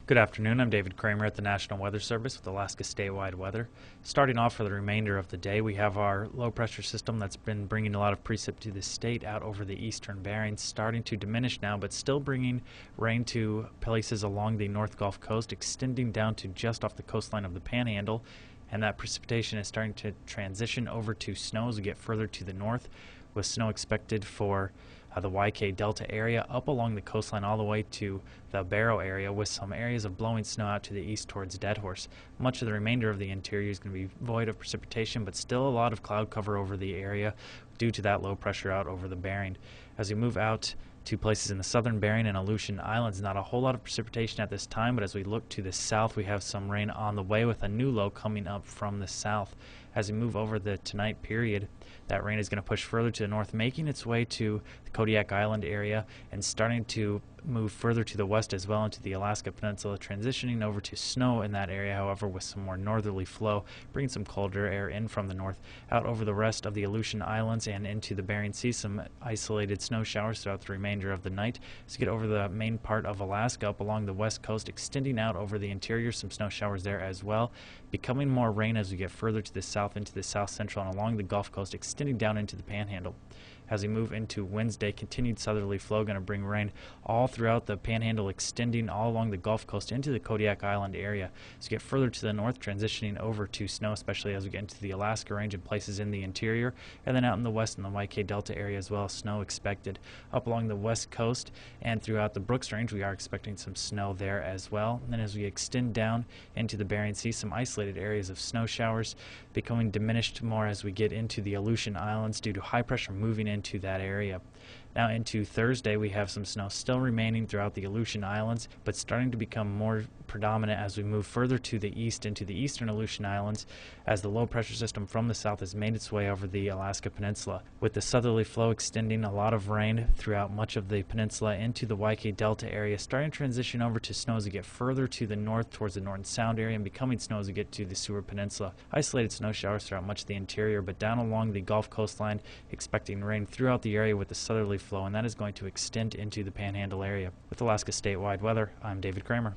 Good afternoon. I'm David Kramer at the National Weather Service with Alaska statewide weather. Starting off for the remainder of the day, we have our low pressure system that's been bringing a lot of precip to the state out over the eastern Barings, starting to diminish now, but still bringing rain to places along the North Gulf Coast, extending down to just off the coastline of the Panhandle. And that precipitation is starting to transition over to snow as we get further to the north, with snow expected for the YK Delta area up along the coastline all the way to the Barrow area, with some areas of blowing snow out to the east towards Deadhorse. Much of the remainder of the interior is going to be void of precipitation, but still a lot of cloud cover over the area due to that low pressure out over the Bering. As we move out to places in the southern Bering and Aleutian Islands, not a whole lot of precipitation at this time, but as we look to the south, we have some rain on the way with a new low coming up from the south. As we move over the tonight period, that rain is going to push further to the north, making its way to the Kodiak Island area and starting to move further to the west as well into the Alaska Peninsula, transitioning over to snow in that area, however, with some more northerly flow, bringing some colder air in from the north out over the rest of the Aleutian Islands and into the Bering Sea. Some isolated snow showers throughout the remainder of the night. As we get over the main part of Alaska up along the west coast, extending out over the interior, some snow showers there as well, becoming more rain as we get further to the south into the south central and along the Gulf Coast, extending down into the Panhandle. As we move into Wednesday, continued southerly flow going to bring rain all throughout the Panhandle, extending all along the Gulf Coast into the Kodiak Island area. As we get further to the north, transitioning over to snow, especially as we get into the Alaska Range and places in the interior, and then out in the west in the YK Delta area as well, snow expected. Up along the west coast and throughout the Brooks Range, we are expecting some snow there as well. And then as we extend down into the Bering Sea, some isolated areas of snow showers becoming diminished more as we get into the Aleutian Islands due to high pressure moving into that area. Now into Thursday, we have some snow still remaining throughout the Aleutian Islands, but starting to become more predominant as we move further to the east into the eastern Aleutian Islands, as the low pressure system from the south has made its way over the Alaska Peninsula, with the southerly flow extending a lot of rain throughout much of the peninsula into the YK Delta area, starting to transition over to snow as we get further to the north towards the Norton Sound area and becoming snow as we get to the Seward Peninsula. Isolated snow showers throughout much of the interior, but down along the Gulf coastline, expecting rain throughout the area with the southerly flow, and that is going to extend into the Panhandle area. With Alaska statewide weather, I'm David Kramer.